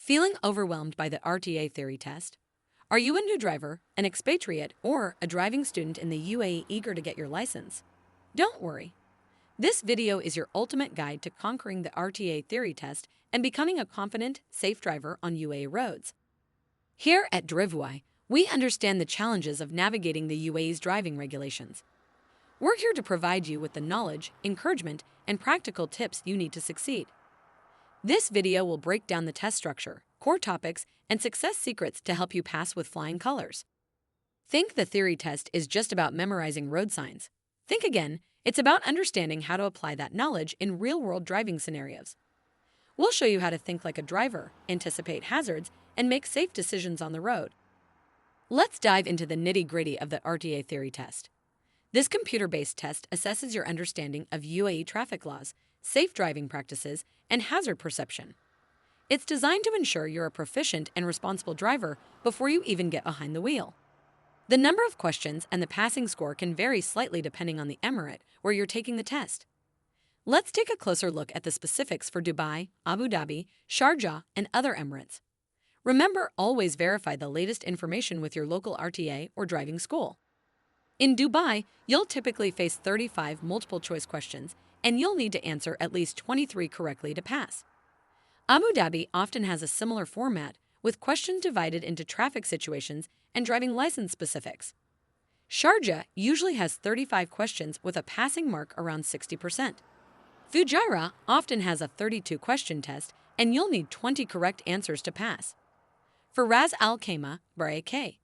Feeling overwhelmed by the RTA theory test? Are you a new driver, an expatriate, or a driving student in the UAE eager to get your license? Don't worry. This video is your ultimate guide to conquering the RTA theory test and becoming a confident, safe driver on UAE roads. Here at DriveUAE, we understand the challenges of navigating the UAE's driving regulations. We're here to provide you with the knowledge, encouragement, and practical tips you need to succeed. This video will break down the test structure, core topics, and success secrets to help you pass with flying colors. Think the theory test is just about memorizing road signs. Think again, it's about understanding how to apply that knowledge in real-world driving scenarios. We'll show you how to think like a driver, anticipate hazards, and make safe decisions on the road. Let's dive into the nitty-gritty of the RTA theory test. This computer-based test assesses your understanding of UAE traffic laws, safe driving practices, and hazard perception. It's designed to ensure you're a proficient and responsible driver before you even get behind the wheel. The number of questions and the passing score can vary slightly depending on the Emirate where you're taking the test. Let's take a closer look at the specifics for Dubai, Abu Dhabi, Sharjah, and other Emirates. Remember, always verify the latest information with your local RTA or driving school. In Dubai, you'll typically face 35 multiple-choice questions, and you'll need to answer at least 23 correctly to pass. Abu Dhabi often has a similar format, with questions divided into traffic situations and driving license specifics. Sharjah usually has 35 questions with a passing mark around 60%. Fujairah often has a 32-question test, and you'll need 20 correct answers to pass. For Ras Al Khaimah, Emirate,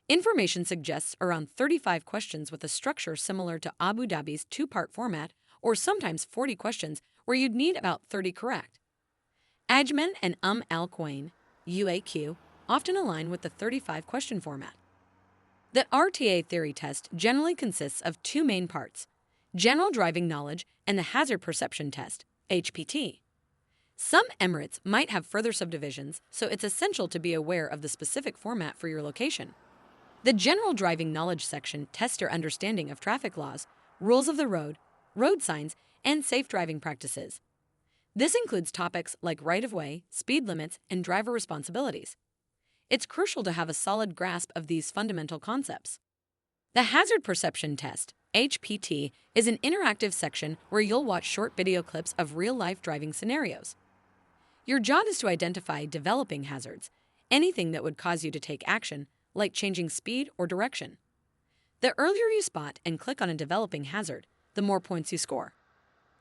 information suggests around 35 questions with a structure similar to Abu Dhabi's two-part format, or sometimes 40 questions where you'd need about 30 correct. Ajman and Al Quwain, UAQ, often align with the 35-question format. The RTA theory test generally consists of two main parts: general driving knowledge and the hazard perception test, HPT. Some Emirates might have further subdivisions, so it's essential to be aware of the specific format for your location. The general driving knowledge section tests your understanding of traffic laws, rules of the road, road signs, and safe driving practices. This includes topics like right-of-way, speed limits, and driver responsibilities. It's crucial to have a solid grasp of these fundamental concepts. The hazard perception test, HPT, is an interactive section where you'll watch short video clips of real-life driving scenarios. Your job is to identify developing hazards, anything that would cause you to take action, like changing speed or direction. The earlier you spot and click on a developing hazard, the more points you score.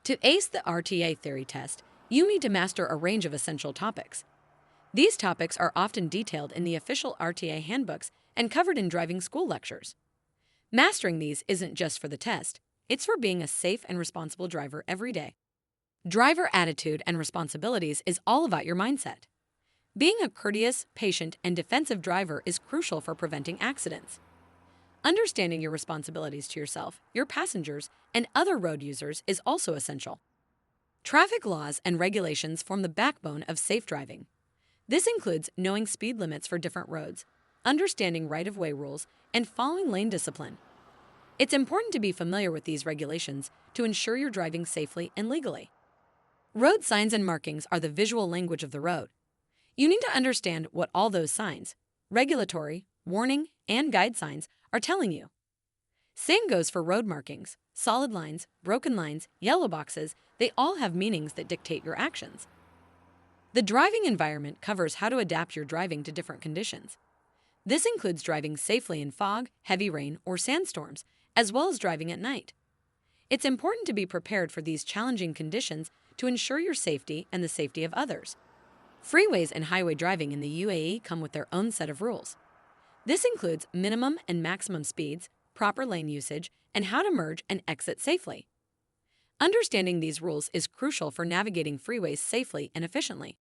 To ace the RTA theory test, you need to master a range of essential topics. These topics are often detailed in the official RTA handbooks and covered in driving school lectures. Mastering these isn't just for the test, it's for being a safe and responsible driver every day. Driver attitude and responsibilities is all about your mindset. Being a courteous, patient, and defensive driver is crucial for preventing accidents. Understanding your responsibilities to yourself, your passengers, and other road users is also essential. Traffic laws and regulations form the backbone of safe driving. This includes knowing speed limits for different roads, understanding right-of-way rules, and following lane discipline. It's important to be familiar with these regulations to ensure you're driving safely and legally. Road signs and markings are the visual language of the road. You need to understand what all those signs, regulatory, warning, and guide signs, are telling you. Same goes for road markings, solid lines, broken lines, yellow boxes. They all have meanings that dictate your actions. The driving environment covers how to adapt your driving to different conditions. This includes driving safely in fog, heavy rain, or sandstorms, as well as driving at night. It's important to be prepared for these challenging conditions to ensure your safety and the safety of others. Freeways and highway driving in the UAE come with their own set of rules. This includes minimum and maximum speeds, proper lane usage, and how to merge and exit safely. Understanding these rules is crucial for navigating freeways safely and efficiently.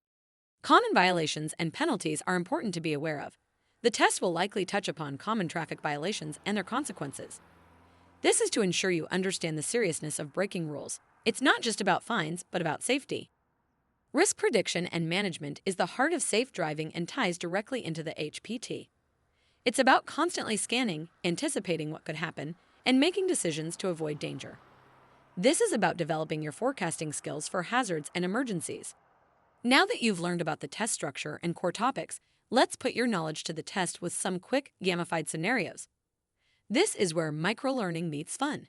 Common violations and penalties are important to be aware of. The test will likely touch upon common traffic violations and their consequences. This is to ensure you understand the seriousness of breaking rules. It's not just about fines, but about safety. Risk prediction and management is the heart of safe driving and ties directly into the HPT. It's about constantly scanning, anticipating what could happen, and making decisions to avoid danger. This is about developing your forecasting skills for hazards and emergencies. Now that you've learned about the test structure and core topics, let's put your knowledge to the test with some quick, gamified scenarios. This is where microlearning meets fun.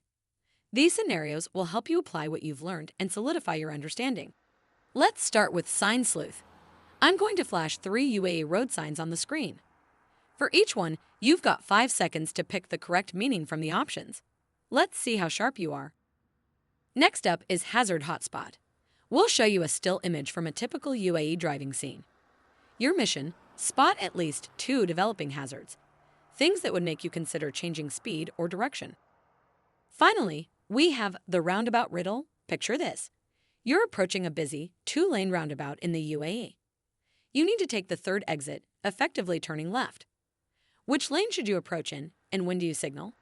These scenarios will help you apply what you've learned and solidify your understanding. Let's start with Sign Sleuth. I'm going to flash 3 UAE road signs on the screen. For each one, you've got 5 seconds to pick the correct meaning from the options. Let's see how sharp you are. Next up is Hazard Hotspot. We'll show you a still image from a typical UAE driving scene. Your mission: spot at least 2 developing hazards, things that would make you consider changing speed or direction. Finally, we have the Roundabout Riddle. Picture this. You're approaching a busy 2-lane roundabout in the UAE. You need to take the 3rd exit, effectively turning left. Which lane should you approach in, and when do you signal?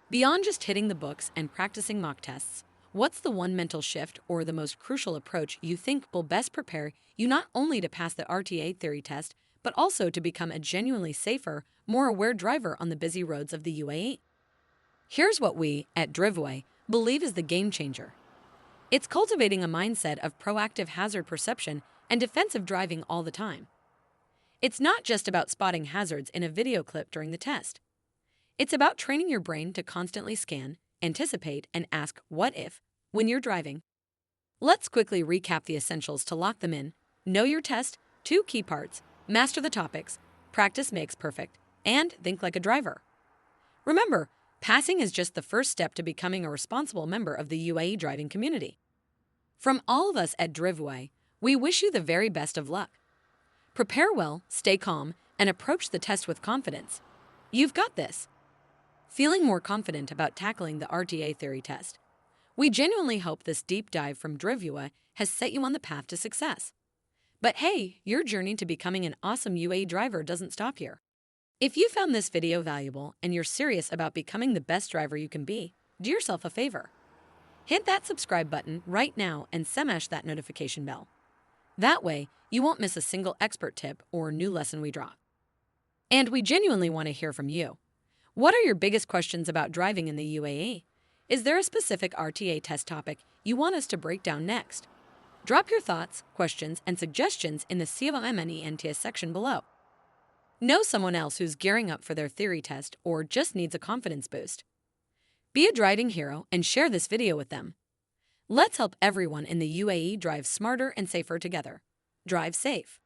Beyond just hitting the books and practicing mock tests, what's the one mental shift or the most crucial approach you think will best prepare you not only to pass the RTA theory test, but also to become a genuinely safer, more aware driver on the busy roads of the UAE? Here's what we, at DriveUAE, believe is the game changer. It's cultivating a mindset of proactive hazard perception and defensive driving all the time. It's not just about spotting hazards in a video clip during the test. It's about training your brain to constantly scan, anticipate, and ask "what if" when you're driving. Let's quickly recap the essentials to lock them in. Know your test, 2 key parts, master the topics, practice makes perfect, and think like a driver. Remember, passing is just the first step to becoming a responsible member of the UAE driving community. From all of us at DriveUAE, we wish you the very best of luck. Prepare well, stay calm, and approach the test with confidence. You've got this. Feeling more confident about tackling the RTA theory test? We genuinely hope this deep dive from DriveUAE has set you on the path to success. But hey, your journey to becoming an awesome UAE driver doesn't stop here. If you found this video valuable and you're serious about becoming the best driver you can be, do yourself a favor. Hit that subscribe button right now and smash that notification bell. That way, you won't miss a single expert tip or new lesson we drop. And we genuinely want to hear from you. What are your biggest questions about driving in the UAE? Is there a specific RTA test topic you want us to break down next? Drop your thoughts, questions, and suggestions in the CVMNENTS section below. Know someone else who's gearing up for their theory test or just needs a confidence boost? Be a driving hero and share this video with them. Let's help everyone in the UAE drive smarter and safer together. Drive safe.